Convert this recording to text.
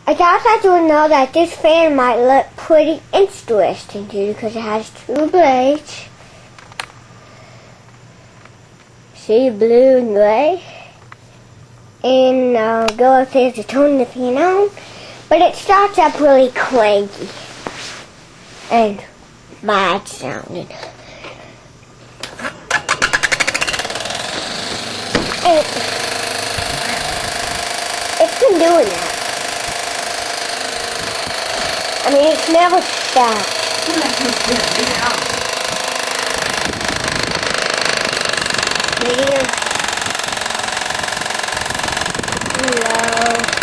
I thought that you would know that this fan might look pretty interesting to you because it has two blades. See, blue and gray. And I'll go upstairs to turn the fan on. But it starts up really cranky. And bad sounding. It's been doing that. I mean, it's never stopped. Medium. Low.